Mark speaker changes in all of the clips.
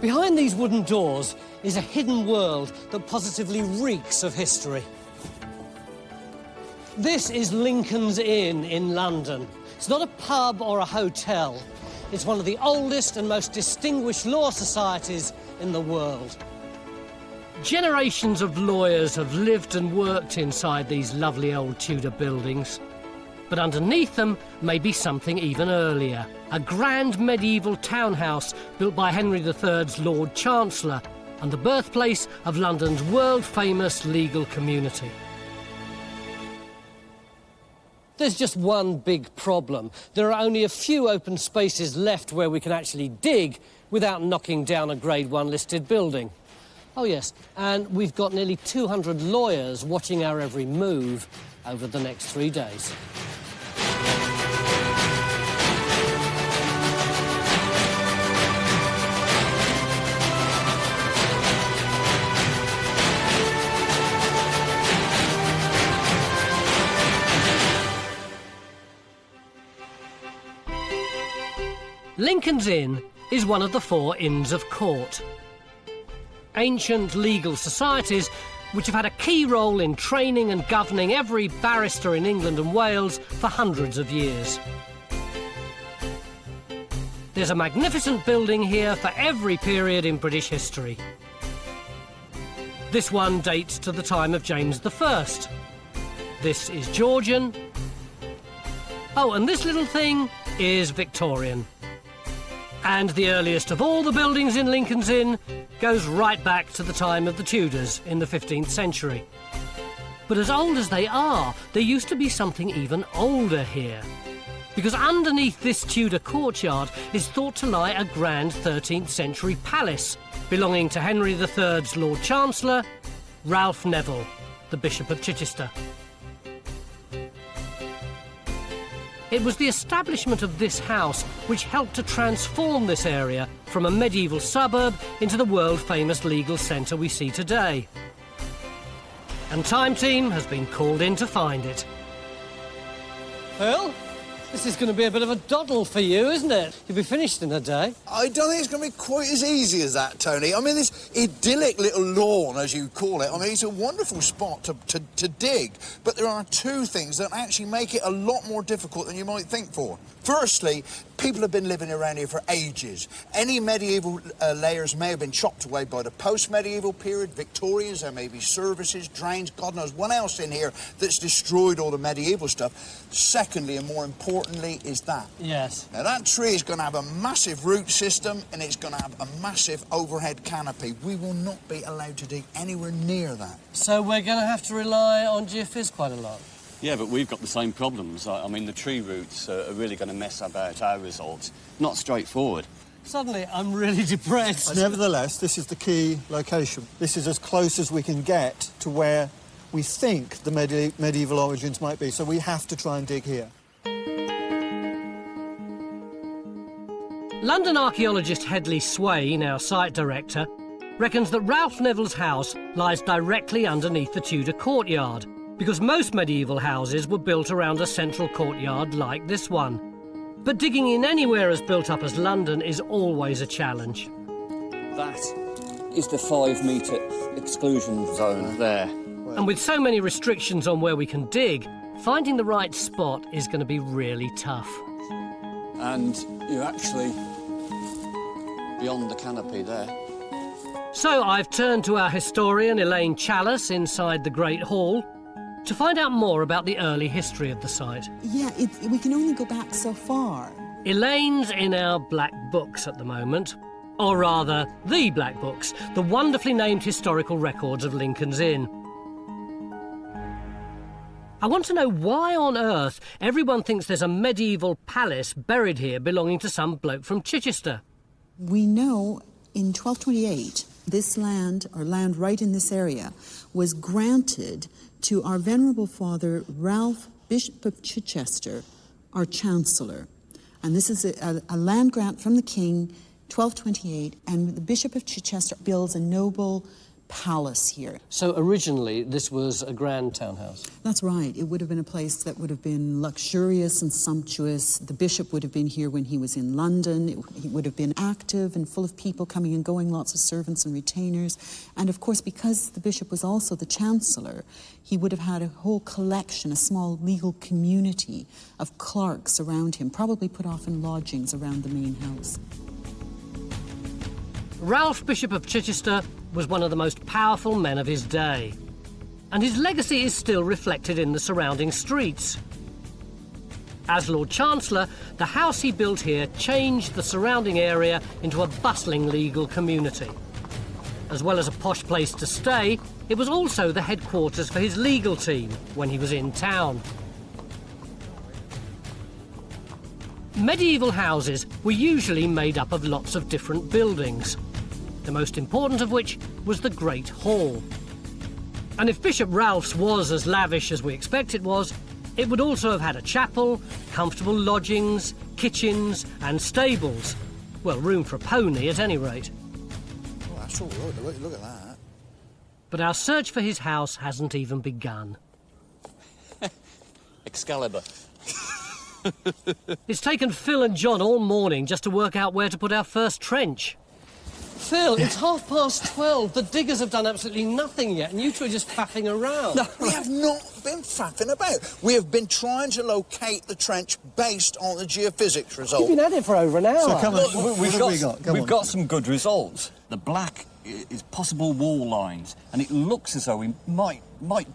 Speaker 1: Behind these wooden doors is a hidden world that positively reeks of history. This is Lincoln's Inn in London. It's not a pub or a hotel. It's one of the oldest and most distinguished law societies in the world. Generations of lawyers have lived and worked inside these lovely old Tudor buildings. But underneath them may be something even earlier. A grand medieval townhouse built by Henry III's Lord Chancellor and the birthplace of London's world-famous legal community. There's just one big problem. There are only a few open spaces left where we can actually dig without knocking down a Grade 1 listed building. Oh yes, and we've got nearly 200 lawyers watching our every move over the next 3 days. Lincoln's Inn is one of the 4 Inns of Court. Ancient legal societies which have had a key role in training and governing every barrister in England and Wales for hundreds of years. There's a magnificent building here for every period in British history. This one dates to the time of James I. This is Georgian. Oh, and this little thing is Victorian. And the earliest of all the buildings in Lincoln's Inn goes right back to the time of the Tudors in the 15th century. But as old as they are, there used to be something even older here. Because underneath this Tudor courtyard is thought to lie a grand 13th century palace belonging to Henry III's Lord Chancellor, Ralph Neville, the Bishop of Chichester. It was the establishment of this house which helped to transform this area from a medieval suburb into the world-famous legal centre we see today. And Time Team has been called in to find it. Phil, this is going to be a bit of a doddle for you, isn't it? You'll be finished in a day.
Speaker 2: I don't think it's going to be quite as easy as that, Tony. I mean, this idyllic little lawn, as you call it, I mean, it's a wonderful spot to dig, but there are 2 things that actually make it a lot more difficult than you might think for. Firstly, people have been living around here for ages. Any medieval layers may have been chopped away by the post-medieval period, Victorians, there may be services, drains, God knows what else in here that's destroyed all the medieval stuff. Secondly, and more importantly, is that.
Speaker 1: Yes.
Speaker 2: Now, that tree is going to have a massive root system and it's going to have a massive overhead canopy. We will not be allowed to dig anywhere near that.
Speaker 1: So we're going to have to rely on geophys quite a lot.
Speaker 3: Yeah, but we've got the same problems. I mean, the tree roots are really going to mess about our results. Not straightforward.
Speaker 1: Suddenly, I'm really depressed.
Speaker 4: Nevertheless, this is the key location. This is as close as we can get to where we think the medieval origins might be, so we have to try and dig here.
Speaker 1: London archaeologist Hedley Swain, our site director, reckons that Ralph Neville's house lies directly underneath the Tudor courtyard, because most medieval houses were built around a central courtyard like this one. But digging in anywhere as built up as London is always a challenge.
Speaker 3: That is the 5-metre exclusion zone there.
Speaker 1: And with so many restrictions on where we can dig, finding the right spot is going to be really tough.
Speaker 3: And you're actually beyond the canopy there.
Speaker 1: So I've turned to our historian Elaine Chalice inside the Great Hall to find out more about the early history of the site.
Speaker 5: Yeah, we can only go back so far.
Speaker 1: Elaine's in our black books at the moment. Or rather, the black books, the wonderfully named historical records of Lincoln's Inn. I want to know why on earth everyone thinks there's a medieval palace buried here belonging to some bloke from Chichester.
Speaker 5: We know in 1228, this land, or land right in this area, was granted to our venerable father, Ralph, Bishop of Chichester, our Chancellor. And this is a land grant from the King, 1228, and the Bishop of Chichester builds a noble palace here.
Speaker 1: So originally this was a grand townhouse?
Speaker 5: That's right. It would have been a place that would have been luxurious and sumptuous. The bishop would have been here when he was in London. He would have been active and full of people coming and going, lots of servants and retainers. And of course, because the bishop was also the Chancellor, he would have had a whole collection, a small legal community of clerks around him, probably put off in lodgings around the main house.
Speaker 1: Ralph, Bishop of Chichester, was one of the most powerful men of his day, and his legacy is still reflected in the surrounding streets. As Lord Chancellor, the house he built here changed the surrounding area into a bustling legal community. As well as a posh place to stay, it was also the headquarters for his legal team when he was in town. Medieval houses were usually made up of lots of different buildings, the most important of which was the Great Hall. And if Bishop Ralph's was as lavish as we expect it was, it would also have had a chapel, comfortable lodgings, kitchens and stables. Well, room for a pony at any rate.
Speaker 2: Oh, that's all right. Look at that.
Speaker 1: But our search for his house hasn't even begun.
Speaker 3: Excalibur.
Speaker 1: It's taken Phil and John all morning just to work out where to put our first trench. Phil, it's 12:30. The diggers have done absolutely nothing yet, and you two are just faffing around.
Speaker 2: No, we have not been faffing about. We have been trying to locate the trench based on the geophysics result.
Speaker 1: You've been at it for over an hour.
Speaker 4: So come on,
Speaker 3: Look,
Speaker 4: what have we got? Come
Speaker 3: we've
Speaker 4: on.
Speaker 3: got some good results. The black is possible wall lines, and it looks as though we might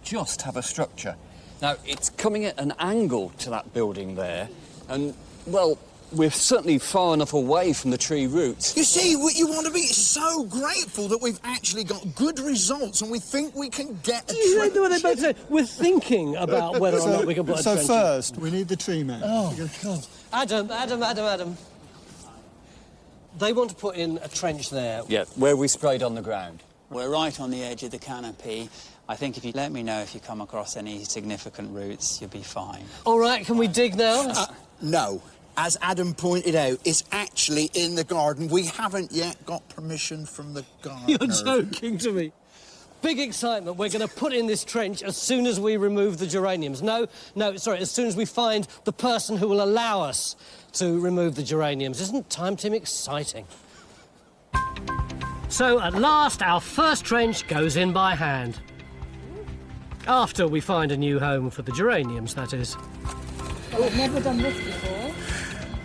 Speaker 3: just have a structure. Now, it's coming at an angle to that building there, and, well, we're certainly far enough away from the tree roots.
Speaker 2: You see, you want to be so grateful that we've actually got good results and we think we can get a
Speaker 1: You
Speaker 2: trench.
Speaker 1: know what they both say? We're thinking about whether or not we can put a
Speaker 4: So
Speaker 1: trench in.
Speaker 4: first, we need the tree man.
Speaker 1: Oh, God. Adam. They want to put in a trench there.
Speaker 3: Yeah, where we sprayed on the ground.
Speaker 6: We're right on the edge of the canopy. I think if you let me know if you come across any significant roots, you'll be fine.
Speaker 1: All right, can we dig now?
Speaker 2: No. As Adam pointed out, it's actually in the garden. We haven't yet got permission from the gardener.
Speaker 1: You're joking to me. Big excitement. We're going to put in this trench as soon as we remove the geraniums. No, sorry, as soon as we find the person who will allow us to remove the geraniums. Isn't Time Team exciting? So, at last, our first trench goes in by hand. After we find a new home for the geraniums, that is.
Speaker 7: Well, I've never done this before.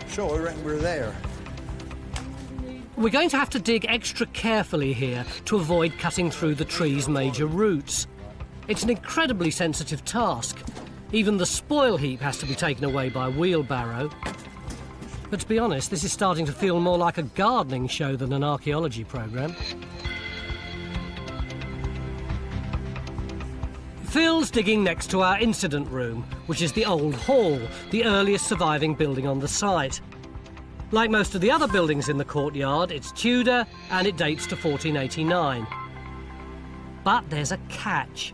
Speaker 2: Sure, I reckon we're there.
Speaker 1: We're going to have to dig extra carefully here to avoid cutting through the tree's major roots. It's an incredibly sensitive task. Even the spoil heap has to be taken away by wheelbarrow. But to be honest, this is starting to feel more like a gardening show than an archaeology programme. Phil's digging next to our incident room, which is the old hall, the earliest surviving building on the site. Like most of the other buildings in the courtyard, it's Tudor and it dates to 1489. But there's a catch.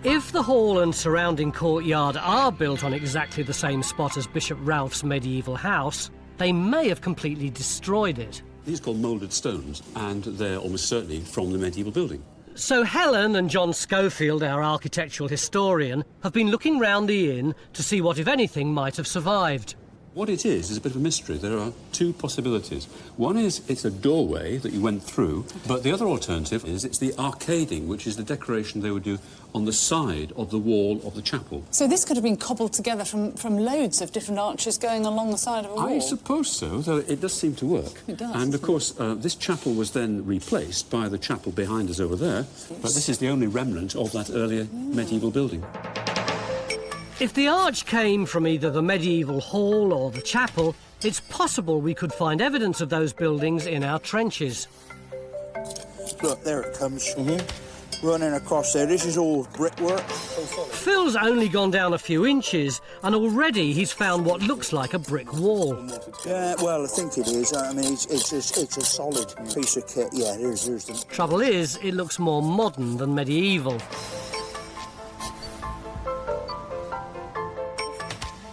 Speaker 1: If the hall and surrounding courtyard are built on exactly the same spot as Bishop Ralph's medieval house, they may have completely destroyed it.
Speaker 8: These are called moulded stones, and they're almost certainly from the medieval building.
Speaker 1: So Helen and John Schofield, our architectural historian, have been looking round the inn to see what, if anything, might have survived.
Speaker 8: What it is a bit of a mystery. There are two possibilities. One is it's a doorway that you went through, but the other alternative is it's the arcading, which is the decoration they would do on the side of the wall of the chapel.
Speaker 7: So this could have been cobbled together from loads of different arches going along the side of a wall.
Speaker 8: I suppose so, though it does seem to work.
Speaker 7: It does.
Speaker 8: And, of course, this chapel was then replaced by the chapel behind us over there, but this is the only remnant of that earlier medieval building.
Speaker 1: If the arch came from either the medieval hall or the chapel, it's possible we could find evidence of those buildings in our trenches.
Speaker 2: Look, there it comes. Running across there. This is all brickwork.
Speaker 1: Phil's only gone down a few inches, and already he's found what looks like a brick wall.
Speaker 2: Yeah, well, I think it is. I mean, it's a solid piece of kit. Yeah, there's the...
Speaker 1: Trouble is, it looks more modern than medieval.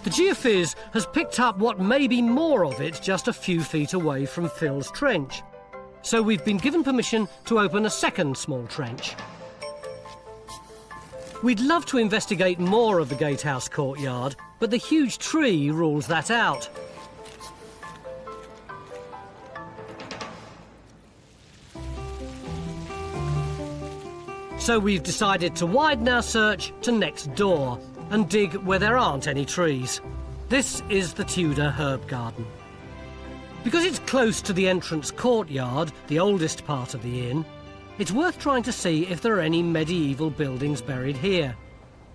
Speaker 1: The geophys has picked up what may be more of it just a few feet away from Phil's trench. So we've been given permission to open a second small trench. We'd love to investigate more of the gatehouse courtyard, but the huge tree rules that out. So we've decided to widen our search to next door and dig where there aren't any trees. This is the Tudor herb garden. Because it's close to the entrance courtyard, the oldest part of the inn, it's worth trying to see if there are any medieval buildings buried here.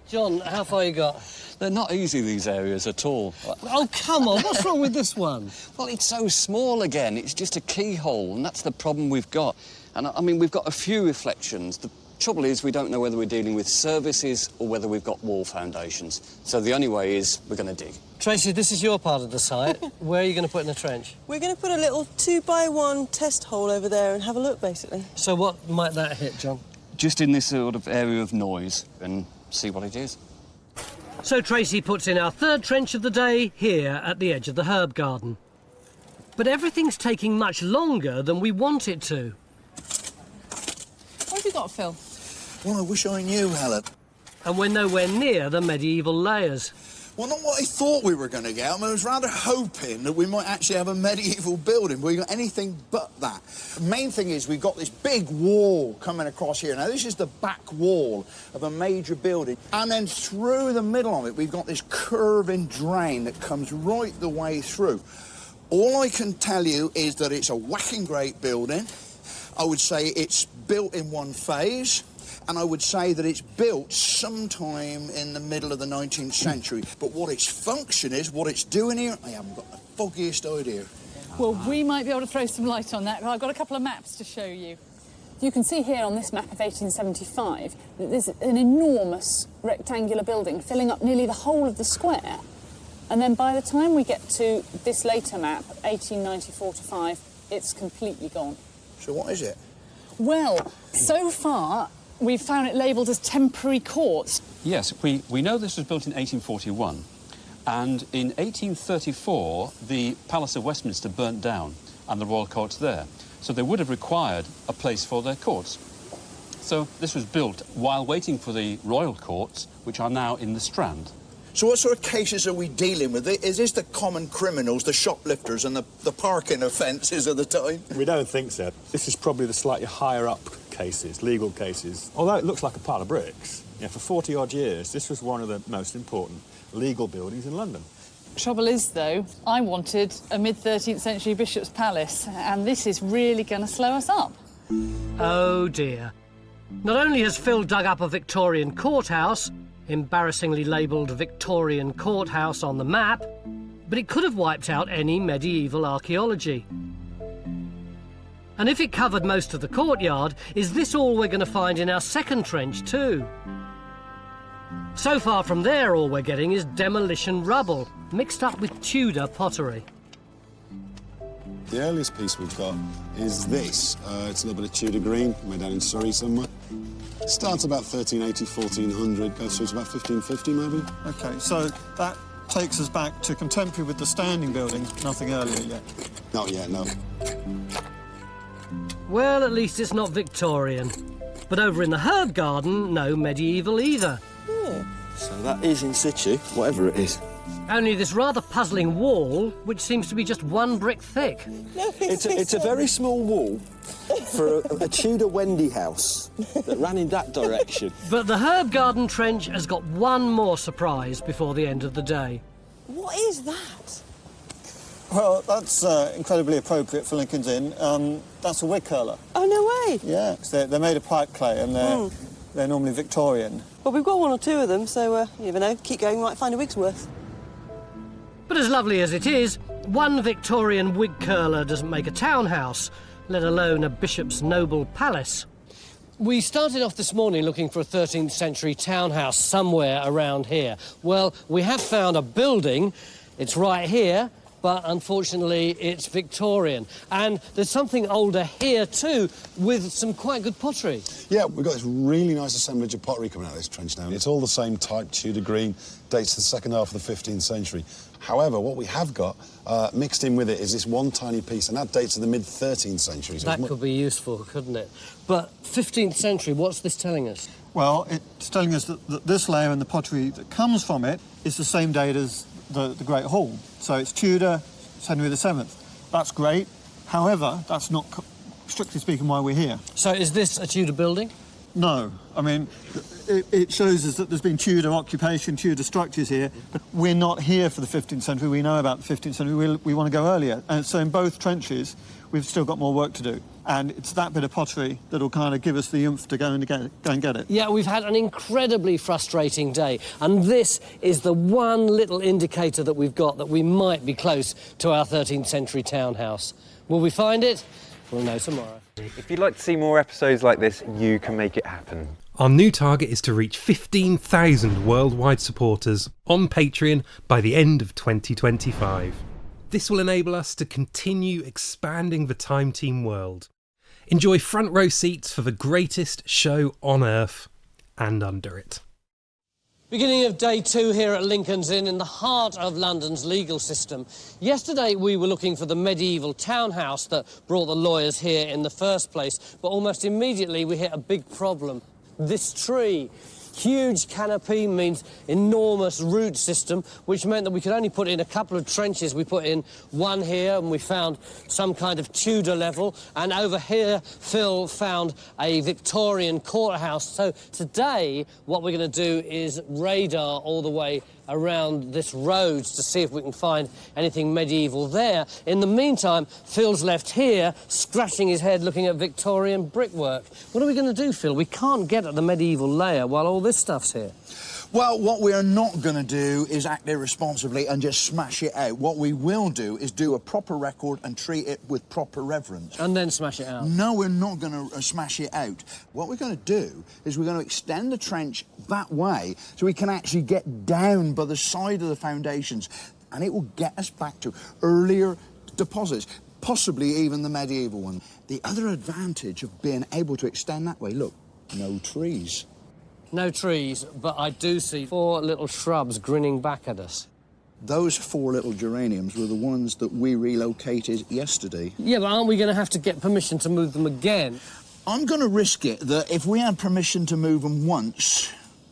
Speaker 1: John, how far you got?
Speaker 3: They're not easy, these areas, at all.
Speaker 1: Oh, come on, what's wrong with this one?
Speaker 3: Well, it's so small again. It's just a keyhole, and that's the problem we've got. And, I mean, we've got a few reflections. The trouble is we don't know whether we're dealing with services or whether we've got wall foundations. So the only way is we're going to dig.
Speaker 1: Tracy, this is your part of the site. Where are you going to put in a trench?
Speaker 9: We're going to put a little 2x1 test hole over there and have a look, basically.
Speaker 1: So what might that hit, John?
Speaker 3: Just in this sort of area of noise and see what it is.
Speaker 1: So Tracy puts in our third trench of the day here at the edge of the herb garden. But everything's taking much longer than we want it to.
Speaker 7: What have you got, Phil?
Speaker 2: Well, I wish I knew, Helen.
Speaker 1: And we're nowhere near the medieval layers.
Speaker 2: Well, not what I thought we were going to get. I mean, I was rather hoping that we might actually have a medieval building, but we got anything but that. The main thing is we've got this big wall coming across here. Now, this is the back wall of a major building. And then through the middle of it, we've got this curving drain that comes right the way through. All I can tell you is that it's a whacking great building. I would say it's built in one phase. And I would say that it's built sometime in the middle of the 19th century. But what its function is, what it's doing here, I haven't got the foggiest idea.
Speaker 7: Well, we might be able to throw some light on that. I've got a couple of maps to show you. You can see here on this map of 1875 that there's an enormous rectangular building filling up nearly the whole of the square. And then by the time we get to this later map, 1894-5, it's completely gone.
Speaker 2: So what is it?
Speaker 7: Well, so far, we've found it labelled as temporary courts.
Speaker 8: Yes, we know this was built in 1841, and in 1834, the Palace of Westminster burnt down, and the royal court's there. So they would have required a place for their courts. So this was built while waiting for the royal courts, which are now in the Strand.
Speaker 2: So what sort of cases are we dealing with? Is this the common criminals, the shoplifters and the parking offences of the time?
Speaker 10: We don't think so. This is probably the slightly higher up cases, legal cases. Although it looks like a pile of bricks, for 40-odd years, this was one of the most important legal buildings in London.
Speaker 7: Trouble is, though, I wanted a mid-13th century bishop's palace, and this is really going to slow us up.
Speaker 1: Oh, dear. Not only has Phil dug up a Victorian courthouse, embarrassingly labelled Victorian courthouse on the map, but it could have wiped out any medieval archaeology. And if it covered most of the courtyard, is this all we're going to find in our second trench too? So far from there, all we're getting is demolition rubble, mixed up with Tudor pottery.
Speaker 11: The earliest piece we've got is this. It's a little bit of Tudor green, made down in Surrey somewhere. Starts about 1380, 1400, goes through to about 1550 maybe.
Speaker 4: OK, so that takes us back to contemporary with the standing buildings, nothing earlier yet.
Speaker 11: Not yet, no.
Speaker 1: Well, at least it's not Victorian. But over in the herb garden, no medieval either.
Speaker 9: Yeah.
Speaker 12: So that is in situ, whatever it is.
Speaker 1: Only this rather puzzling wall, which seems to be just one brick thick.
Speaker 9: No,
Speaker 12: It's a very small wall for a Tudor Wendy house that ran in that direction.
Speaker 1: But the herb garden trench has got one more surprise before the end of the day.
Speaker 9: What is that?
Speaker 4: Well, that's incredibly appropriate for Lincoln's Inn. That's a wig curler.
Speaker 9: Oh, no way.
Speaker 4: Yeah, they're made of pipe clay and they're normally Victorian.
Speaker 9: Well, we've got one or two of them, so you never know. Keep going, you might find a wig's worth.
Speaker 1: But as lovely as it is, one Victorian wig curler doesn't make a townhouse, let alone a bishop's noble palace. We started off this morning looking for a 13th century townhouse somewhere around here. Well, we have found a building. It's right here, but unfortunately it's Victorian. And there's something older here too, with some quite good pottery.
Speaker 11: Yeah, we've got this really nice assemblage of pottery coming out of this trench now. It's all the same type, Tudor green, dates to the second half of the 15th century. However, what we have got mixed in with it is this one tiny piece, and that dates to the mid-13th century. So
Speaker 1: that could be useful, couldn't it? But 15th century, what's this telling us?
Speaker 4: Well, it's telling us that this layer and the pottery that comes from it is the same date as the Great Hall. So it's Tudor, it's Henry VII. That's great. However, that's not, strictly speaking, why we're here.
Speaker 1: So is this a Tudor building?
Speaker 4: No. I mean, it shows us that there's been Tudor occupation, Tudor structures here, but we're not here for the 15th century. We know about the 15th century. We want to go earlier. And so in both trenches, we've still got more work to do. And it's that bit of pottery that'll kind of give us the oomph to go and get it.
Speaker 1: Yeah, we've had an incredibly frustrating day, and this is the one little indicator that we've got that we might be close to our 13th century townhouse. Will we find it? We'll know tomorrow.
Speaker 13: If you'd like to see more episodes like this, you can make it happen.
Speaker 14: Our new target is to reach 15,000 worldwide supporters on Patreon by the end of 2025. This will enable us to continue expanding the Time Team world. Enjoy front row seats for the greatest show on earth and under it.
Speaker 1: Beginning of day 2 here at Lincoln's Inn in the heart of London's legal system. Yesterday we were looking for the medieval townhouse that brought the lawyers here in the first place, but almost immediately we hit a big problem. This tree. Huge canopy means enormous root system, which meant that we could only put in a couple of trenches. We put in one here and we found some kind of Tudor level, and over here Phil found a Victorian courthouse. So today what we're going to do is radar all the way around this road to see if we can find anything medieval there. In the meantime, Phil's left here, scratching his head looking at Victorian brickwork. What are we going to do, Phil? We can't get at the medieval layer while all this stuff's here.
Speaker 2: Well, what we are not going to do is act irresponsibly and just smash it out. What we will do is do a proper record and treat it with proper reverence.
Speaker 1: And then smash it out?
Speaker 2: No, we're not going to smash it out. What we're going to do is we're going to extend the trench that way so we can actually get down by the side of the foundations, and it will get us back to earlier deposits, possibly even the medieval one. The other advantage of being able to extend that way, look, no trees.
Speaker 1: No trees, but I do see 4 little shrubs grinning back at us.
Speaker 2: Those 4 little geraniums were the ones that we relocated yesterday.
Speaker 1: Yeah, but aren't we going to have to get permission to move them again?
Speaker 2: I'm going to risk it that if we had permission to move them once,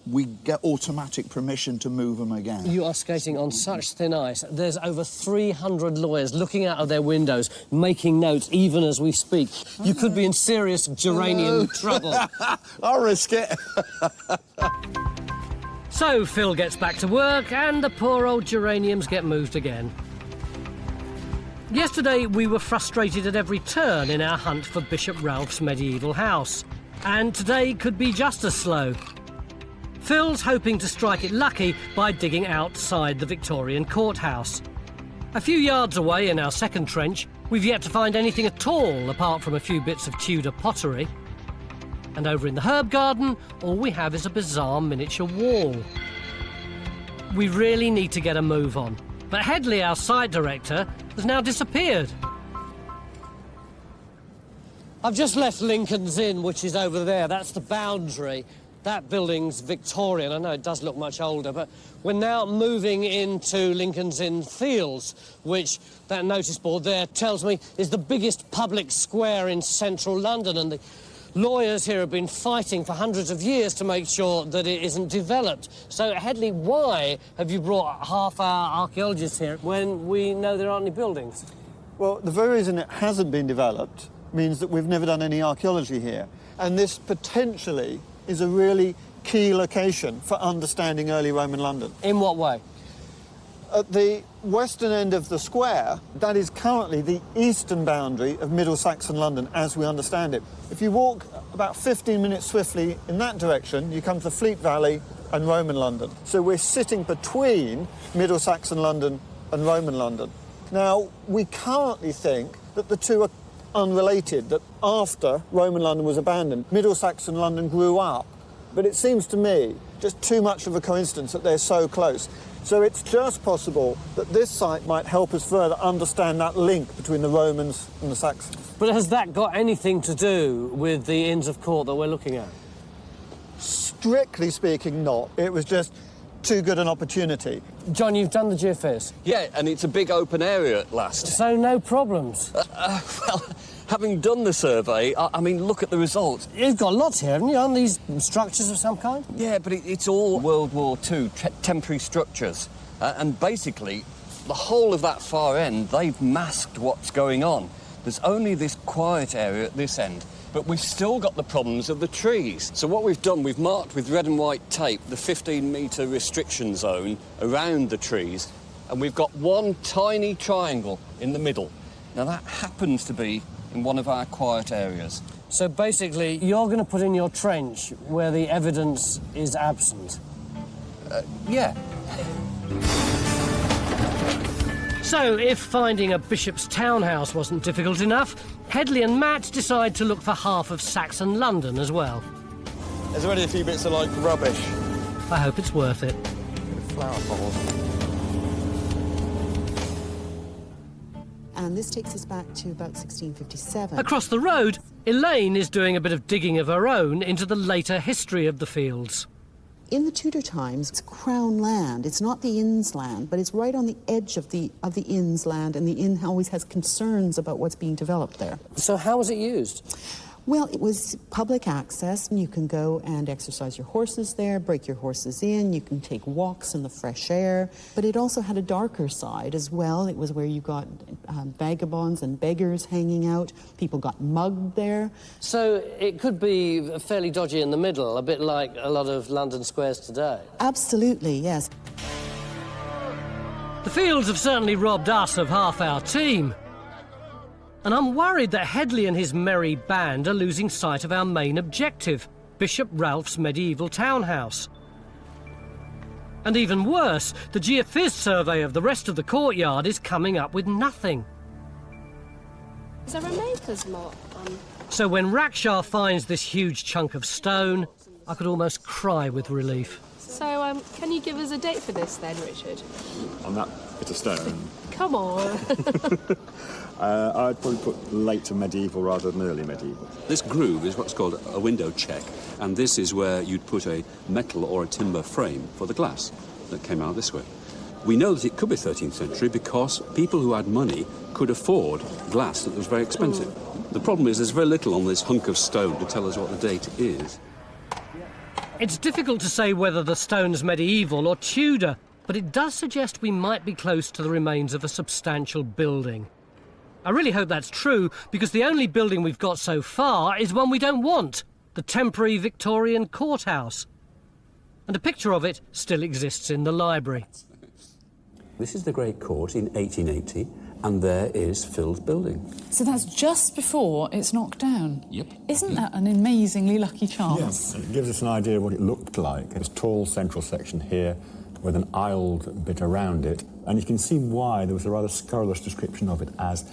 Speaker 2: we get automatic permission to move them again.
Speaker 1: You are skating on such thin ice. There's over 300 lawyers looking out of their windows, making notes even as we speak. You could be in serious geranium trouble.
Speaker 2: I'll risk it.
Speaker 1: So Phil gets back to work and the poor old geraniums get moved again. Yesterday we were frustrated at every turn in our hunt for Bishop Ralph's medieval house. And today could be just as slow. Phil's hoping to strike it lucky by digging outside the Victorian courthouse. A few yards away in our second trench, we've yet to find anything at all apart from a few bits of Tudor pottery. And over in the herb garden, all we have is a bizarre miniature wall. We really need to get a move on. But Headley, our site director, has now disappeared. I've just left Lincoln's Inn, which is over there. That's the boundary. That building's Victorian. I know it does look much older, but we're now moving into Lincoln's Inn Fields, which that notice board there tells me is the biggest public square in central London, and the lawyers here have been fighting for hundreds of years to make sure that it isn't developed. So, Headley, why have you brought half our archaeologists here when we know there aren't any buildings?
Speaker 4: Well, the very reason it hasn't been developed means that we've never done any archaeology here. And this potentially is a really key location for understanding early Roman London.
Speaker 1: In what way?
Speaker 4: At the western end of the square, that is currently the eastern boundary of Middle Saxon London as we understand it. If you walk about 15 minutes swiftly in that direction, you come to the Fleet Valley and Roman London. So we're sitting between Middle Saxon London and Roman London. Now, we currently think that the two are unrelated, that after Roman London was abandoned, Middle Saxon London grew up But it seems to me just too much of a coincidence that they're so close. So it's just possible that this site might help us further understand that link between the Romans and the Saxons.
Speaker 1: But has that got anything to do with the Inns of Court that we're looking at?
Speaker 4: Strictly speaking, not. It was just too good an opportunity.
Speaker 1: John, you've done the geophys?
Speaker 3: Yeah, and it's a big open area at last.
Speaker 1: So no problems?
Speaker 3: Well, having done the survey, I mean, look at the results.
Speaker 1: You've got lots here, haven't you? Aren't these structures of some kind?
Speaker 3: Yeah, but it's all World War II temporary structures. And basically, the whole of that far end, they've masked what's going on. There's only this quiet area at this end. But we've still got the problems of the trees. So what we've done, we've marked with red and white tape the 15-metre restriction zone around the trees, and we've got one tiny triangle in the middle. Now, that happens to be in one of our quiet areas.
Speaker 1: So basically, you're going to put in your trench where the evidence is absent?
Speaker 3: Yeah.
Speaker 1: So, if finding a bishop's townhouse wasn't difficult enough, Headley and Matt decide to look for half of Saxon London as well.
Speaker 10: There's already a few bits of, like, rubbish.
Speaker 1: I hope it's worth it.
Speaker 10: Flower pots.
Speaker 5: And this takes us back to about 1657.
Speaker 1: Across the road, Elaine is doing a bit of digging of her own into the later history of the fields.
Speaker 5: In the Tudor times, it's crown land. It's not the inn's land, but it's right on the edge of the inn's land, and the inn always has concerns about what's being developed there.
Speaker 1: So how was it used?
Speaker 5: Well, it was public access, and you can go and exercise your horses there, break your horses in, you can take walks in the fresh air. But it also had a darker side as well. It was where you got vagabonds and beggars hanging out. People got mugged there.
Speaker 1: So it could be fairly dodgy in the middle, a bit like a lot of London squares today.
Speaker 5: Absolutely, yes.
Speaker 1: The fields have certainly robbed us of half our team. And I'm worried that Headley and his merry band are losing sight of our main objective, Bishop Ralph's medieval townhouse. And even worse, the geophys survey of the rest of the courtyard is coming up with nothing.
Speaker 15: Is there a maker's mark on?
Speaker 1: So when Rackshar finds this huge chunk of stone, I could almost cry with relief.
Speaker 15: So, can you give us a date for this then, Richard?
Speaker 10: On that bit of stone?
Speaker 15: Come on.
Speaker 10: I'd probably put late medieval rather than early medieval.
Speaker 8: This groove is what's called a window check, and this is where you'd put a metal or a timber frame for the glass that came out this way. We know that it could be 13th century because people who had money could afford glass that was very expensive. The problem is there's very little on this hunk of stone to tell us what the date is.
Speaker 1: It's difficult to say whether the stone's medieval or Tudor, but it does suggest we might be close to the remains of a substantial building. I really hope that's true, because the only building we've got so far is one we don't want, the temporary Victorian courthouse. And a picture of it still exists in the library.
Speaker 8: This is the Great Court in 1880, and there is Phil's building.
Speaker 7: So that's just before it's knocked down?
Speaker 8: Yep.
Speaker 7: Isn't that an amazingly lucky chance?
Speaker 10: Yes, it gives us an idea of what it looked like. This tall central section here with an aisled bit around it, and you can see why there was a rather scurrilous description of it as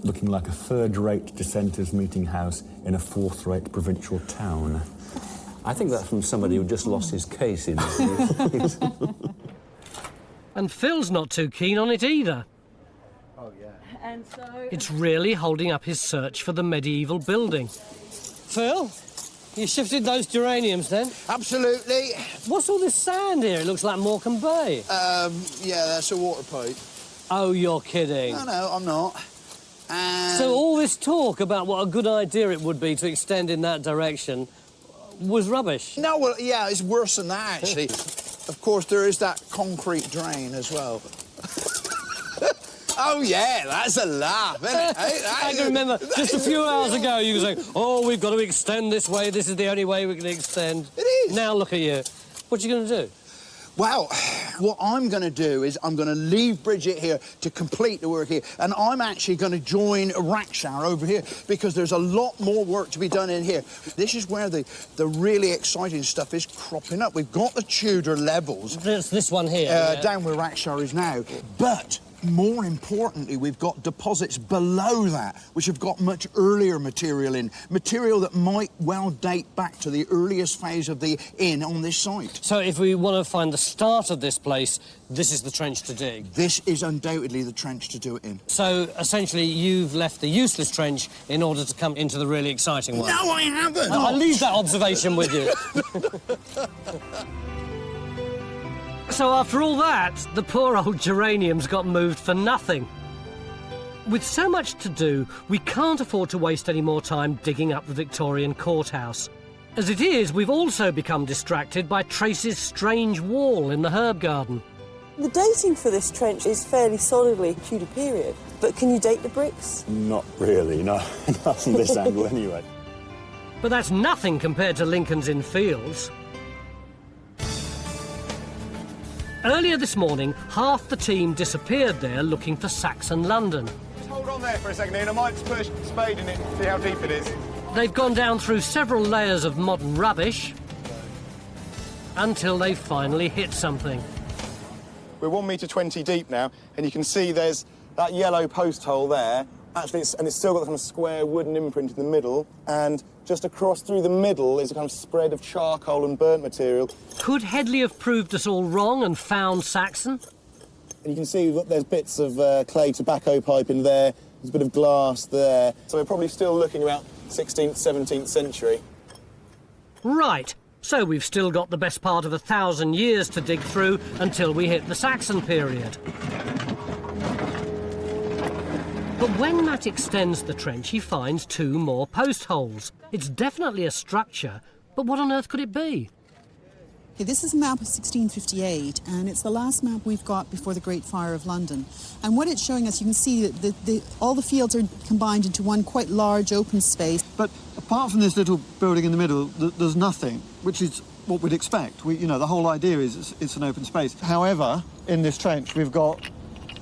Speaker 10: looking like a third-rate dissenters' meeting house in a fourth-rate provincial town.
Speaker 8: I think that's from somebody who just lost his case in
Speaker 1: And Phil's not too keen on it either.
Speaker 15: Oh, yeah. And so...
Speaker 1: It's really holding up his search for the medieval building. Phil, you shifted those geraniums then?
Speaker 2: Absolutely.
Speaker 1: What's all this sand here? It looks like Morecambe Bay.
Speaker 2: Yeah, that's a water pipe.
Speaker 1: Oh, you're kidding.
Speaker 2: No, I'm not.
Speaker 1: So all this talk about what a good idea it would be to extend in that direction was rubbish?
Speaker 2: No, well, yeah, it's worse than that, actually. Of course, there is that concrete drain as well. Oh, yeah, that's a laugh, isn't it?
Speaker 1: I can remember just a few hours ago you were saying, oh, we've got to extend this way, this is the only way we can extend.
Speaker 2: It is.
Speaker 1: Now look at you. What are you going to do?
Speaker 2: Well, what I'm going to do is I'm going to leave Bridget here to complete the work here, and I'm actually going to join Rackshar over here because there's a lot more work to be done in here. This is where the really exciting stuff is cropping up. We've got the Tudor levels.
Speaker 1: This one here.
Speaker 2: Down where Rackshar is now. But more importantly, we've got deposits below that, which have got much earlier material in, material that might well date back to the earliest phase of the inn on this site.
Speaker 1: So if we want to find the start of this place, this is the trench to dig?
Speaker 2: This is undoubtedly the trench to do it in.
Speaker 1: So, essentially, you've left the useless trench in order to come into the really exciting one?
Speaker 2: No, I haven't!
Speaker 1: I'll leave that observation with you. So after all that, the poor old geraniums got moved for nothing. With so much to do, we can't afford to waste any more time digging up the Victorian courthouse. As it is, we've also become distracted by Trace's strange wall in the herb garden.
Speaker 9: The dating for this trench is fairly solidly Tudor period, but can you date the bricks?
Speaker 10: Not really, no. Not from this angle anyway.
Speaker 1: But that's nothing compared to Lincoln's Inn Fields. Earlier this morning, half the team disappeared there looking for Saxon London.
Speaker 16: Just hold on there for a second, Ian. I might just put a spade in it and see how deep it is.
Speaker 1: They've gone down through several layers of modern rubbish until they finally hit something.
Speaker 16: We're 1.20 m deep now, and you can see there's that yellow post hole there. Actually, it's still got the kind of square wooden imprint in the middle, and just across through the middle is a kind of spread of charcoal and burnt material.
Speaker 1: Could Headley have proved us all wrong and found Saxon?
Speaker 16: And you can see there's bits of clay tobacco pipe in there, there's a bit of glass there. So we're probably still looking about 16th, 17th century.
Speaker 1: Right, so we've still got the best part of 1,000 years to dig through until we hit the Saxon period. But when Matt extends the trench, he finds 2 more post holes. It's definitely a structure, but what on earth could it be?
Speaker 5: Okay, this is a map of 1658, and it's the last map we've got before the Great Fire of London. And what it's showing us, you can see that all the fields are combined into one quite large open space.
Speaker 4: But apart from this little building in the middle, there's nothing, which is what we'd expect. The whole idea is it's an open space. However, in this trench, we've got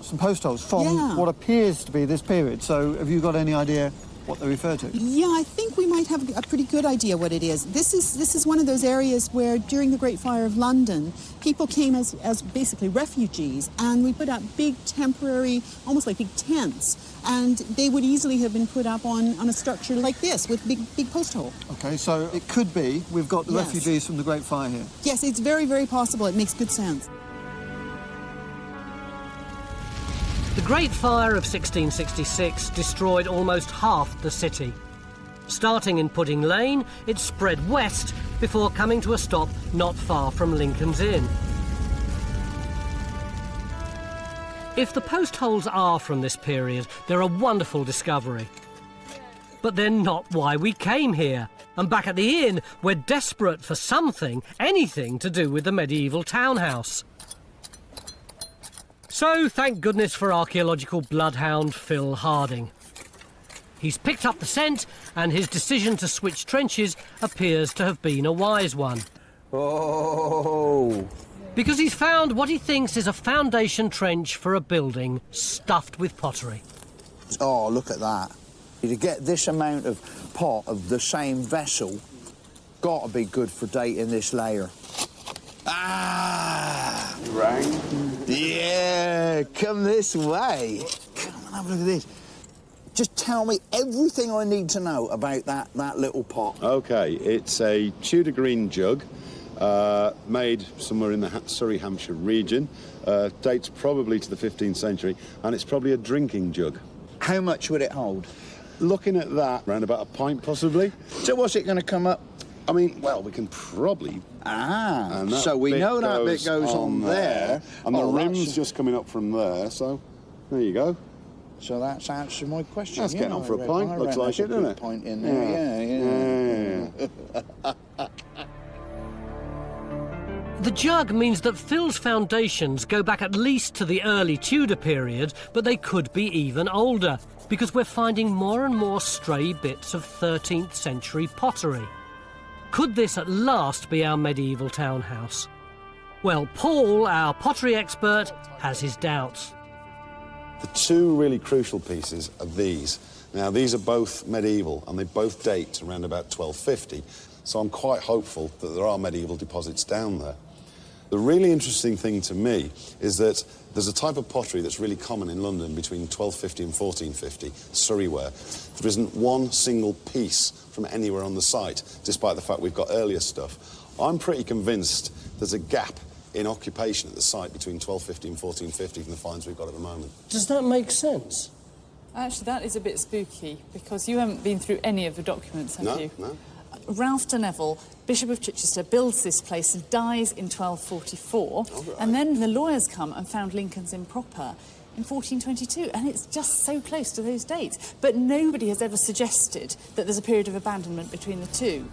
Speaker 4: some post holes from what appears to be this period. So have you got any idea what they refer to?
Speaker 5: Yeah, I think we might have a pretty good idea what it is. This is one of those areas where during the Great Fire of London, people came as basically refugees, and we put up big temporary, almost like big tents, and they would easily have been put up on a structure like this with big post hole.
Speaker 4: Okay, so it could be we've got the refugees from the Great Fire here.
Speaker 5: Yes, it's very, very possible. It makes good sense.
Speaker 1: The Great Fire of 1666 destroyed almost half the city. Starting in Pudding Lane, it spread west before coming to a stop not far from Lincoln's Inn. If the post holes are from this period, they're a wonderful discovery. But they're not why we came here. And back at the inn, we're desperate for something, anything to do with the medieval townhouse. So, thank goodness for archaeological bloodhound Phil Harding. He's picked up the scent, and his decision to switch trenches appears to have been a wise one.
Speaker 12: Oh!
Speaker 1: Because he's found what he thinks is a foundation trench for a building stuffed with pottery.
Speaker 2: Oh, look at that. To get this amount of pot of the same vessel, got to be good for dating this layer. Ah!
Speaker 11: Right.
Speaker 2: Yeah, come this way. Come on, have a look at this. Just tell me everything I need to know about that little pot.
Speaker 11: OK, it's a Tudor green jug, made somewhere in the Surrey, Hampshire region. Dates probably to the 15th century, and it's probably a drinking jug.
Speaker 2: How much would it hold?
Speaker 11: Looking at that, around about a pint, possibly.
Speaker 2: So what's it going to come up?
Speaker 11: I mean, well, we can probably...
Speaker 2: Ah, so we know that bit goes on there.
Speaker 11: And the rim's just coming up from there, so there you go.
Speaker 2: So that's answered my question.
Speaker 11: That's getting on for a pint. Looks like it, doesn't it?
Speaker 2: Point in there. Yeah.
Speaker 1: The jug means that Phil's foundations go back at least to the early Tudor period, but they could be even older, because we're finding more and more stray bits of 13th century pottery. Could this at last be our medieval townhouse? Well, Paul, our pottery expert, has his doubts.
Speaker 11: The 2 really crucial pieces are these. Now, these are both medieval, and they both date to around about 1250, so I'm quite hopeful that there are medieval deposits down there. The really interesting thing to me is that there's a type of pottery that's really common in London between 1250 and 1450, Surrey ware. There isn't one single piece from anywhere on the site, despite the fact we've got earlier stuff. I'm pretty convinced there's a gap in occupation at the site between 1250 and 1450 from the finds we've got at the moment.
Speaker 1: Does that make sense?
Speaker 7: Actually, that is a bit spooky, because you haven't been through any of the documents, have you?
Speaker 11: No.
Speaker 7: Ralph de Neville, Bishop of Chichester, builds this place and dies in 1244.
Speaker 11: Oh, right.
Speaker 7: And then the lawyers come and found Lincoln's Inn proper in 1422, and it's just so close to those dates. But nobody has ever suggested that there's a period of abandonment between the two.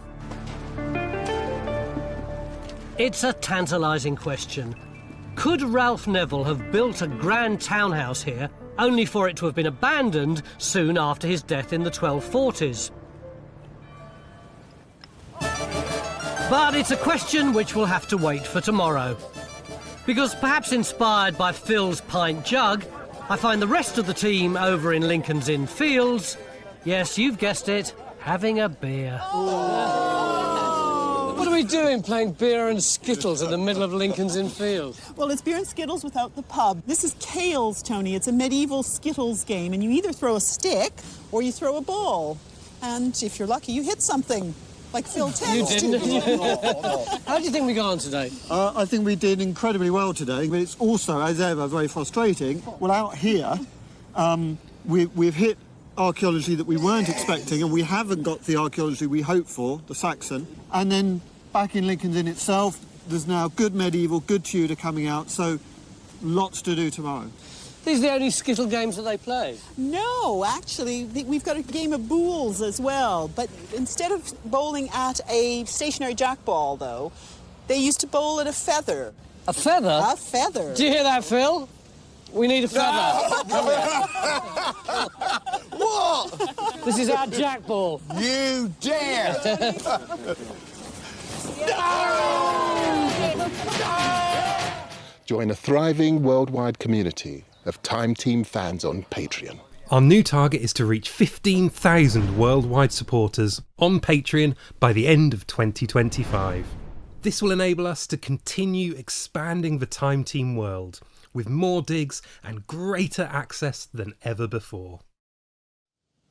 Speaker 1: It's a tantalising question. Could Ralph Neville have built a grand townhouse here only for it to have been abandoned soon after his death in the 1240s? But it's a question which will have to wait for tomorrow. Because perhaps inspired by Phil's pint jug, I find the rest of the team over in Lincoln's Inn Fields, yes, you've guessed it, having a beer.
Speaker 17: What are we doing, playing beer and skittles in the middle of Lincoln's Inn Fields?
Speaker 5: Well, it's beer and skittles without the pub. This is Kales, Tony. It's a medieval skittles game, and you either throw a stick or you throw a ball. And if you're lucky, you hit something, like Phil Tennant.
Speaker 17: You didn't. How do you think we got on today?
Speaker 4: I think we did incredibly well today, but it's also, as ever, very frustrating. Well, out here, we've hit archaeology that we weren't expecting, and we haven't got the archaeology we hoped for, the Saxon. And then back in Lincoln's Inn itself, there's now good medieval, good Tudor coming out, so lots to do tomorrow.
Speaker 17: These are the only skittle games that they play?
Speaker 5: No, actually, we've got a game of bowls as well. But instead of bowling at a stationary jackball, though, they used to bowl at a feather.
Speaker 17: A feather?
Speaker 5: A feather.
Speaker 17: Do you hear that, Phil? We need a feather.
Speaker 2: What?
Speaker 17: This is our jackball.
Speaker 2: You dare!
Speaker 18: Join a thriving worldwide community of Time Team fans on Patreon.
Speaker 14: Our new target is to reach 15,000 worldwide supporters on Patreon by the end of 2025. This will enable us to continue expanding the Time Team world with more digs and greater access than ever before.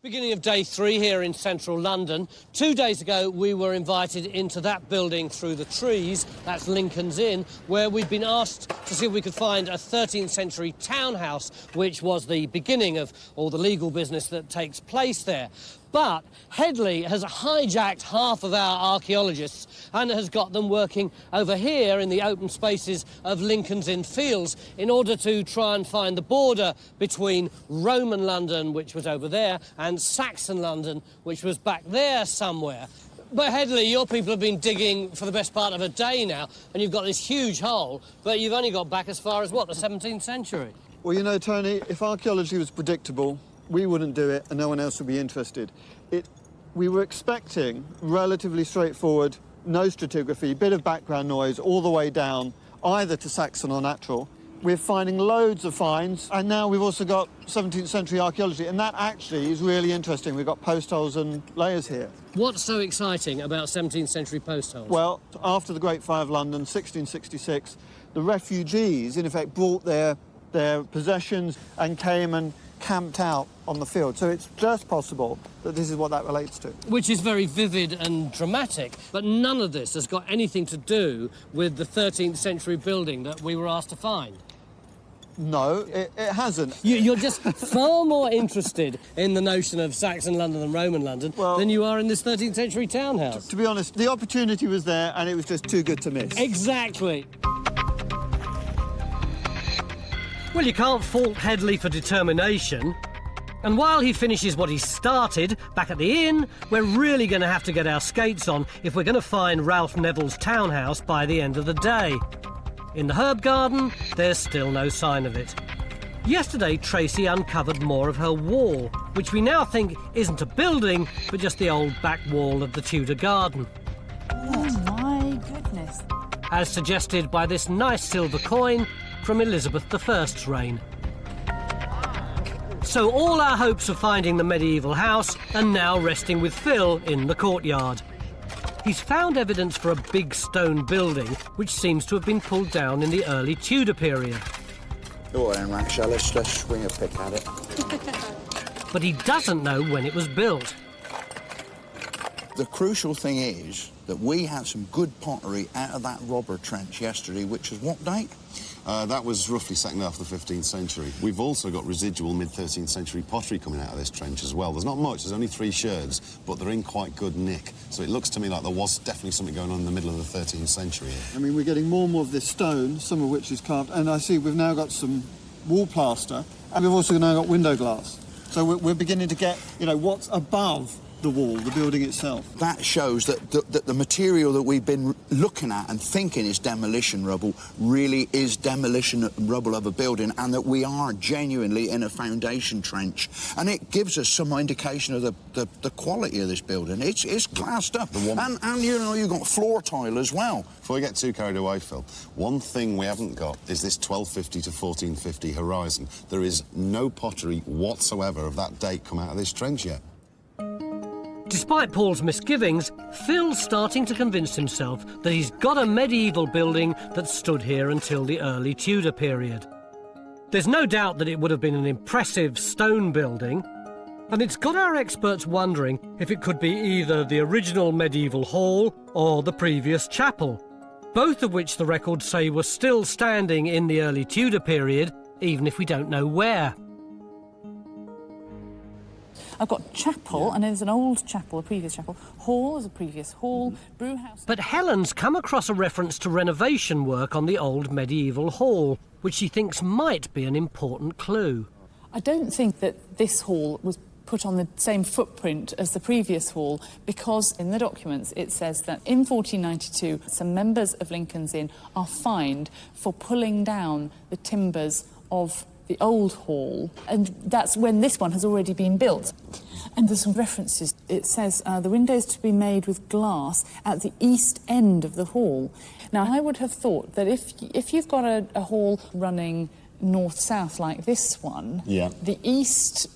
Speaker 1: Beginning of day 3 here in central London. 2 days ago we were invited into that building through the trees, that's Lincoln's Inn, where we'd been asked to see if we could find a 13th century townhouse, which was the beginning of all the legal business that takes place there. But Headley has hijacked half of our archaeologists and has got them working over here in the open spaces of Lincoln's Inn Fields in order to try and find the border between Roman London, which was over there, and Saxon London, which was back there somewhere. But Headley, your people have been digging for the best part of a day now, and you've got this huge hole, but you've only got back as far as, what, the 17th century?
Speaker 4: Well, you know, Tony, if archaeology was predictable, we wouldn't do it and no one else would be interested. We were expecting relatively straightforward, no stratigraphy, bit of background noise all the way down, either to Saxon or natural. We're finding loads of finds, and now we've also got 17th century archaeology, and that actually is really interesting. We've got post holes and layers here.
Speaker 1: What's so exciting about 17th century post holes?
Speaker 4: Well, after the Great Fire of London, 1666, the refugees, in effect, brought their possessions and came and camped out on the field. So it's just possible that this is what that relates to.
Speaker 1: Which is very vivid and dramatic, but none of this has got anything to do with the 13th century building that we were asked to find.
Speaker 4: No, it hasn't.
Speaker 1: You're just far more interested in the notion of Saxon London and Roman London than you are in this 13th century townhouse.
Speaker 4: To be honest, the opportunity was there and it was just too good to miss.
Speaker 1: Exactly. Well, you can't fault Headley for determination. And while he finishes what he started back at the inn, we're really going to have to get our skates on if we're going to find Ralph Neville's townhouse by the end of the day. In the herb garden, there's still no sign of it. Yesterday, Tracy uncovered more of her wall, which we now think isn't a building, but just the old back wall of the Tudor garden.
Speaker 7: Oh, my goodness.
Speaker 1: As suggested by this nice silver coin from Elizabeth I's reign. So all our hopes of finding the medieval house are now resting with Phil in the courtyard. he's found evidence for a big stone building which seems to have been pulled down in the early Tudor period.
Speaker 2: Go on, Raksha, let's swing a pick at it.
Speaker 1: But he doesn't know when it was built.
Speaker 2: The crucial thing is that we had some good pottery out of that robber trench yesterday, which is what date?
Speaker 11: That was roughly second half of the 15th century. We've also got residual mid-13th century pottery coming out of this trench as well. There's not much, there's only 3 sherds, but they're in quite good nick. So it looks to me like there was definitely something going on in the middle of the 13th century here.
Speaker 4: I mean, we're getting more and more of this stone, some of which is carved, and I see we've now got some wall plaster, and we've also now got window glass. So we're beginning to get, you know, what's above the wall, the building itself.
Speaker 2: That shows that the material that we've been looking at and thinking is demolition rubble really is demolition rubble of a building, and that we are genuinely in a foundation trench. And it gives us some indication of the quality of this building. It's classed up. And you know, you've got floor tile as well.
Speaker 11: Before we get too carried away, Phil, one thing we haven't got is this 1250 to 1450 horizon. There is no pottery whatsoever of that date come out of this trench yet.
Speaker 1: Despite Paul's misgivings, Phil's starting to convince himself that he's got a medieval building that stood here until the early Tudor period. There's no doubt that it would have been an impressive stone building, and it's got our experts wondering if it could be either the original medieval hall or the previous chapel, both of which the records say were still standing in the early Tudor period, even if we don't know where.
Speaker 7: I've got chapel, and there's an old chapel, a previous chapel. Hall is a previous hall. Brew house.
Speaker 1: But Helen's come across a reference to renovation work on the old medieval hall, which she thinks might be an important clue.
Speaker 7: I don't think that this hall was put on the same footprint as the previous hall, because in the documents it says that in 1492 some members of Lincoln's Inn are fined for pulling down the timbers of the old hall, and that's when this one has already been built. And there's some references. It says the windows to be made with glass at the east end of the hall. Now, I would have thought that if you've got a hall running north-south like this one,
Speaker 10: yeah,
Speaker 7: the east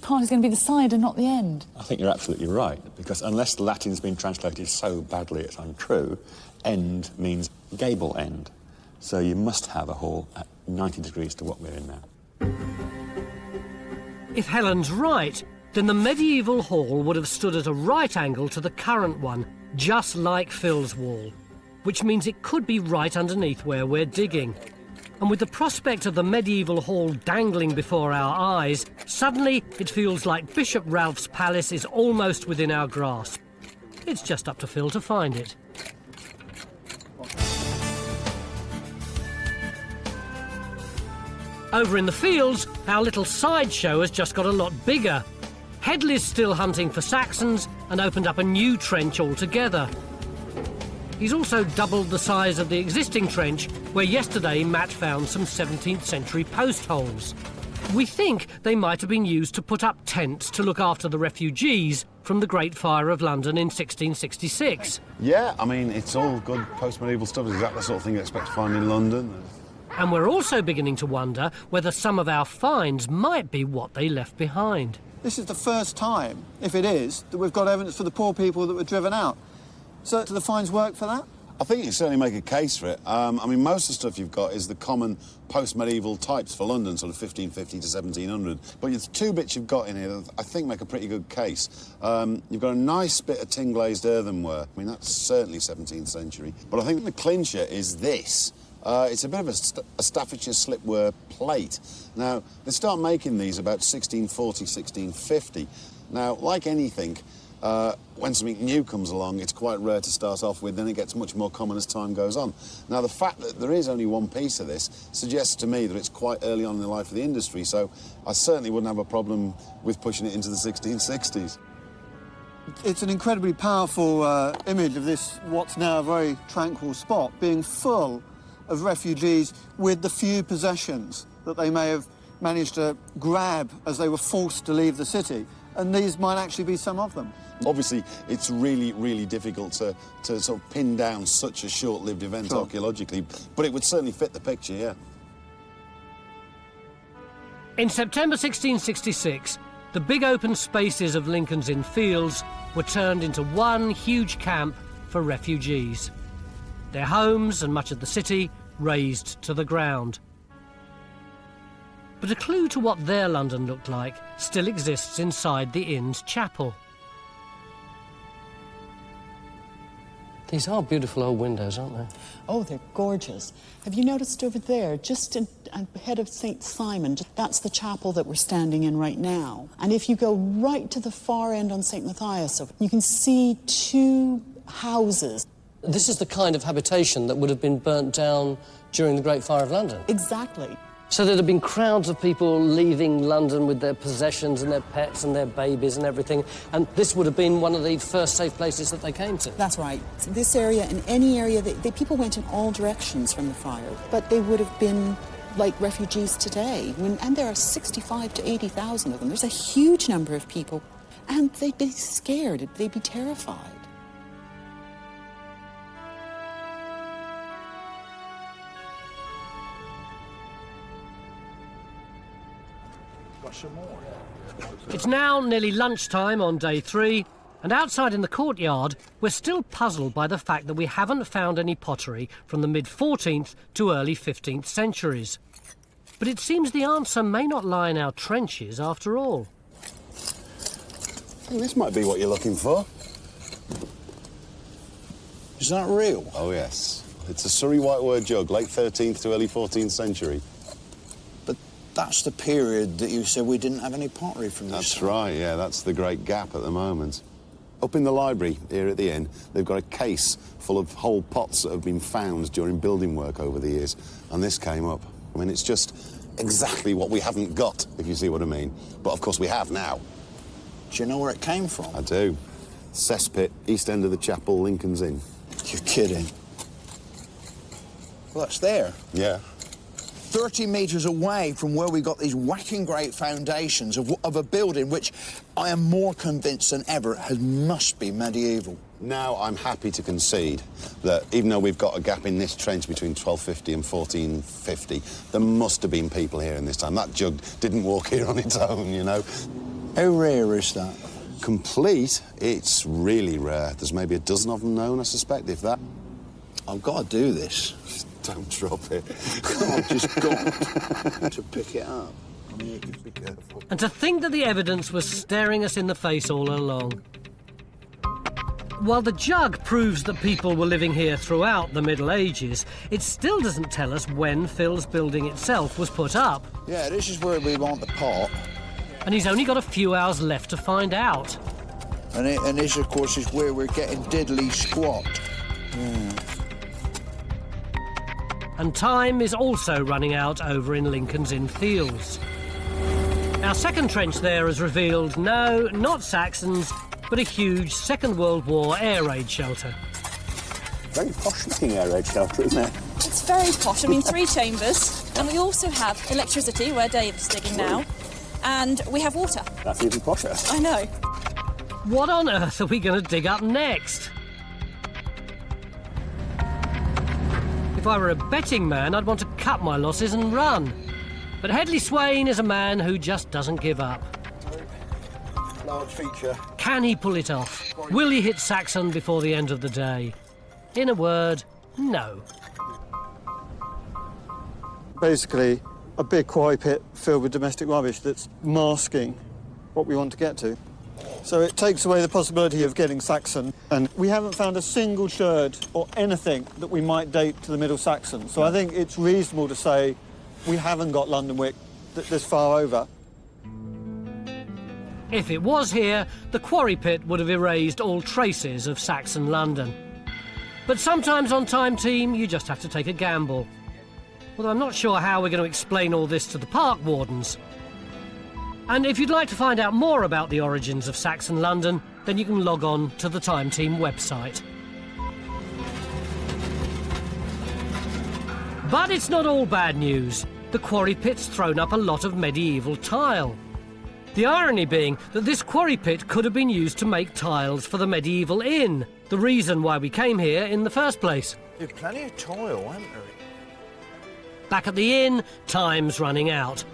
Speaker 7: part is going to be the side and not the end.
Speaker 10: I think you're absolutely right, because unless the Latin's been translated so badly it's untrue, end means gable end. So you must have a hall at 90 degrees to what we're in now.
Speaker 1: If Helen's right, then the medieval hall would have stood at a right angle to the current one, just like Phil's wall, which means it could be right underneath where we're digging. And with the prospect of the medieval hall dangling before our eyes, suddenly it feels like Bishop Ralph's palace is almost within our grasp. It's just up to Phil to find it. Over in the fields, our little sideshow has just got a lot bigger. Headley's still hunting for Saxons and opened up a new trench altogether. He's also doubled the size of the existing trench, where yesterday Matt found some 17th century post holes. We think they might have been used to put up tents to look after the refugees from the Great Fire of London in 1666.
Speaker 11: Yeah, I mean, it's all good post-medieval stuff. It's exactly the sort of thing you expect to find in London.
Speaker 1: And we're also beginning to wonder whether some of our finds might be what they left behind.
Speaker 4: This is the first time, if it is, that we've got evidence for the poor people that were driven out. So do the finds work for that?
Speaker 11: I think you certainly make a case for it. I mean, most of the stuff you've got is the common post-medieval types for London, sort of 1550 to 1700. But the 2 bits you've got in here that I think make a pretty good case. You've got a nice bit of tin-glazed earthenware. I mean, that's certainly 17th century. But I think the clincher is this. It's a bit of a Staffordshire slipware plate. Now, they start making these about 1640, 1650. Now, like anything, when something new comes along, it's quite rare to start off with, then it gets much more common as time goes on. Now, the fact that there is only one piece of this suggests to me that it's quite early on in the life of the industry, so I certainly wouldn't have a problem with pushing it into the 1660s.
Speaker 4: It's an incredibly powerful image of this, what's now a very tranquil spot, being full of refugees with the few possessions that they may have managed to grab as they were forced to leave the city. And these might actually be some of them.
Speaker 11: Obviously, it's really, really difficult to sort of pin down such a short-lived event archaeologically, but it would certainly fit the picture, yeah.
Speaker 1: In September 1666, the big open spaces of Lincoln's Inn Fields were turned into one huge camp for refugees. Their homes and much of the city razed to the ground. But a clue to what their London looked like still exists inside the inn's chapel.
Speaker 17: These are beautiful old windows, aren't they?
Speaker 5: Oh, they're gorgeous. Have you noticed over there, just ahead of St. Simon, that's the chapel that we're standing in right now. And if you go right to the far end on St. Matthias, you can see two houses.
Speaker 17: This is the kind of habitation that would have been burnt down during the Great Fire of London.
Speaker 5: Exactly.
Speaker 17: So there'd have been crowds of people leaving London with their possessions and their pets and their babies and everything, and this would have been one of the first safe places that they came to.
Speaker 5: That's right. This area and any area, people went in all directions from the fire, but they would have been like refugees today. And there are 65 to 80,000 of them. There's a huge number of people, and they'd be scared, they'd be terrified.
Speaker 1: It's now nearly lunchtime on day 3, and outside in the courtyard, we're still puzzled by the fact that we haven't found any pottery from the mid-14th to early 15th centuries. But it seems the answer may not lie in our trenches after all.
Speaker 11: Hey, this might be what you're looking for.
Speaker 2: Is that real?
Speaker 11: Oh, yes. It's a Surrey whiteware jug, late 13th to early 14th century.
Speaker 2: That's the period that you said we didn't have any pottery from this.
Speaker 11: That's right, yeah, that's the great gap at the moment. Up in the library here at the inn, they've got a case full of whole pots that have been found during building work over the years, and this came up. I mean, it's just exactly what we haven't got, if you see what I mean. But of course we have now.
Speaker 2: Do you know where it came from?
Speaker 11: I do. Cesspit, east end of the chapel, Lincoln's Inn.
Speaker 2: You're kidding. Well, that's there.
Speaker 11: Yeah.
Speaker 2: 30 metres away from where we got these whacking great foundations of a building which I am more convinced than ever must be medieval.
Speaker 11: Now I'm happy to concede that even though we've got a gap in this trench between 1250 and 1450, there must have been people here in this time. That jug didn't walk here on its own, you know.
Speaker 2: How rare is that?
Speaker 11: Complete, it's really rare. There's maybe a dozen of them known, I suspect, if that.
Speaker 2: I've got to do this.
Speaker 11: Don't drop it.
Speaker 2: I've just got to pick it up.
Speaker 11: Be careful.
Speaker 1: And to think that the evidence was staring us in the face all along. While the jug proves that people were living here throughout the Middle Ages, it still doesn't tell us when Phil's building itself was put up.
Speaker 2: Yeah, this is where we want the pot.
Speaker 1: And he's only got a few hours left to find out.
Speaker 2: And this, of course, is where we're getting diddly squat. Yeah.
Speaker 1: And time is also running out over in Lincoln's Inn Fields. Our second trench there has revealed, no, not Saxons, but a huge Second World War air raid shelter.
Speaker 11: Very posh-looking air raid shelter, isn't it?
Speaker 19: It's very posh. I mean, 3 chambers. And we also have electricity, where Dave's digging now. And we have water.
Speaker 11: That's even posher.
Speaker 19: I know.
Speaker 1: What on earth are we going to dig up next? If I were a betting man, I'd want to cut my losses and run. But Headley Swain is a man who just doesn't give up.
Speaker 2: Large feature.
Speaker 1: Can he pull it off? Will he hit Saxon before the end of the day? In a word, no.
Speaker 4: Basically, a big quarry pit filled with domestic rubbish that's masking what we want to get to. So it takes away the possibility of getting Saxon, and we haven't found a single sherd or anything that we might date to the Middle Saxon. So I think it's reasonable to say we haven't got London Wick this far over.
Speaker 1: If it was here, the quarry pit would have erased all traces of Saxon London. But sometimes on Time Team, you just have to take a gamble. Although I'm not sure how we're going to explain all this to the park wardens. And if you'd like to find out more about the origins of Saxon London, then you can log on to the Time Team website. But it's not all bad news. The quarry pit's thrown up a lot of medieval tile. The irony being that this quarry pit could have been used to make tiles for the medieval inn, the reason why we came here in the first place.
Speaker 2: There's plenty of toil, haven't there?
Speaker 1: Back at the inn, time's running out.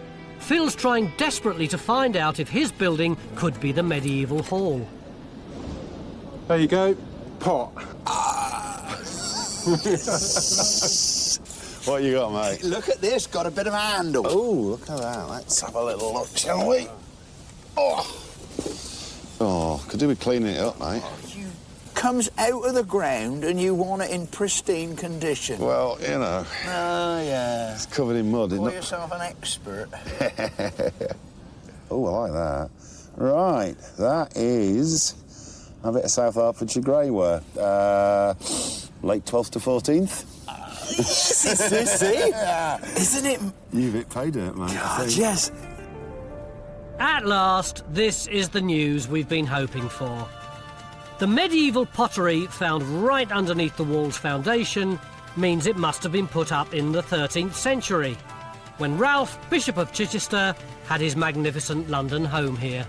Speaker 1: Phil's trying desperately to find out if his building could be the medieval hall.
Speaker 11: There you go. Pot. What you got, mate?
Speaker 2: Look at this, got a bit of a handle.
Speaker 11: Oh, look at that. Let's have a little look, shall we? Oh, could do with cleaning it up, mate.
Speaker 2: Comes out of the ground and you want it in pristine condition.
Speaker 11: Well, you know.
Speaker 2: Oh, yeah.
Speaker 11: It's covered in mud, isn't
Speaker 2: Call
Speaker 11: it?
Speaker 2: yourself an expert.
Speaker 11: Oh, I like that. Right, that is a bit of South Hertfordshire grey work. Late 12th to 14th.
Speaker 2: See? Isn't it?
Speaker 11: You've hit pay dirt, mate.
Speaker 2: God, yes.
Speaker 1: At last, this is the news we've been hoping for. The medieval pottery found right underneath the wall's foundation means it must have been put up in the 13th century, when Ralph, Bishop of Chichester, had his magnificent London home here.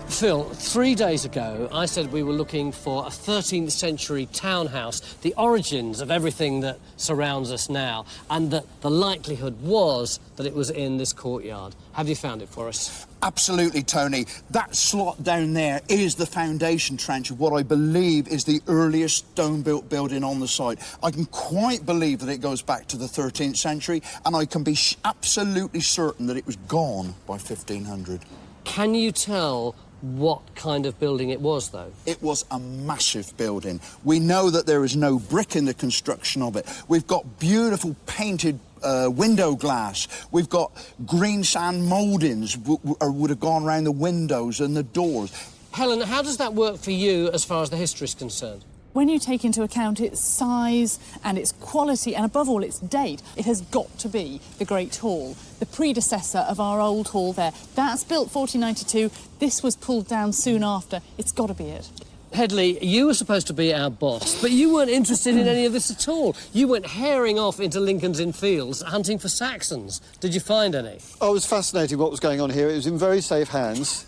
Speaker 17: Phil, 3 days ago, I said we were looking for a 13th century townhouse, the origins of everything that surrounds us now, and that the likelihood was that it was in this courtyard. Have you found it for us?
Speaker 2: Absolutely, Tony. That slot down there is the foundation trench of what I believe is the earliest stone-built building on the site. I can quite believe that it goes back to the 13th century, and I can be absolutely certain that it was gone by 1500.
Speaker 17: Can you tell what kind of building it was, though?
Speaker 2: It was a massive building. We know that there is no brick in the construction of it. We've got beautiful painted window glass. We've got green sand mouldings would have gone around the windows and the doors.
Speaker 17: Helen, how does that work for you as far as the history is concerned?
Speaker 7: When you take into account its size and its quality and, above all, its date, it has got to be the Great Hall, the predecessor of our old hall there. That's built 1492. This was pulled down soon after. It's got to be it.
Speaker 17: Headley, you were supposed to be our boss, but you weren't interested in any of this at all. You went herring off into Lincoln's Inn Fields, hunting for Saxons. Did you find any?
Speaker 4: I was fascinated what was going on here. It was in very safe hands.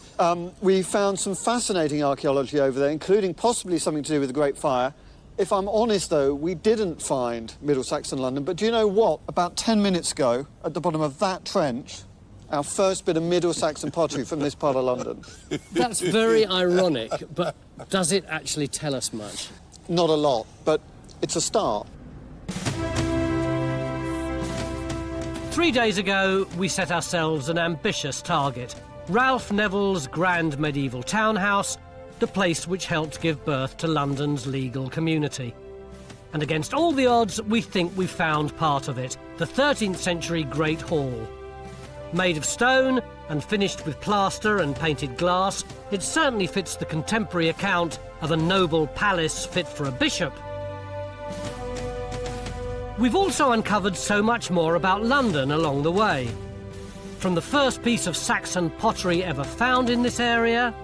Speaker 4: We found some fascinating archaeology over there, including possibly something to do with the Great Fire. If I'm honest, though, we didn't find Middle Saxon London, but do you know what? About 10 minutes ago, at the bottom of that trench, our first bit of Middle Saxon pottery from this part of London.
Speaker 17: That's very ironic, but does it actually tell us much?
Speaker 4: Not a lot, but it's a start.
Speaker 1: 3 days ago, we set ourselves an ambitious target. Ralph Neville's grand medieval townhouse, the place which helped give birth to London's legal community. And against all the odds, we think we've found part of it, the 13th century Great Hall. Made of stone and finished with plaster and painted glass, it certainly fits the contemporary account of a noble palace fit for a bishop. We've also uncovered so much more about London along the way. From the first piece of Saxon pottery ever found in this area,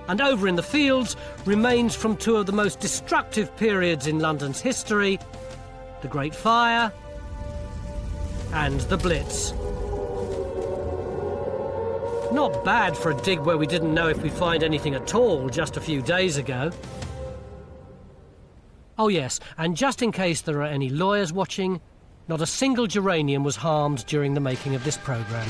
Speaker 1: and over in the fields, remains from two of the most destructive periods in London's history, the Great Fire and the Blitz. Not bad for a dig where we didn't know if we'd find anything at all just a few days ago. Oh yes, and just in case there are any lawyers watching, not a single geranium was harmed during the making of this programme.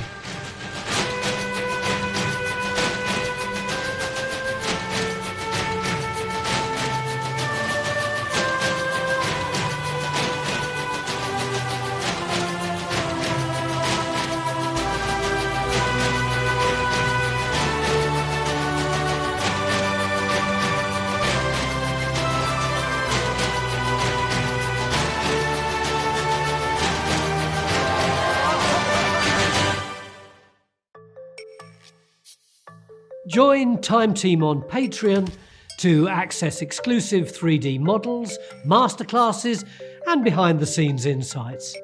Speaker 1: Join Time Team on Patreon to access exclusive 3D models, masterclasses and behind-the-scenes insights.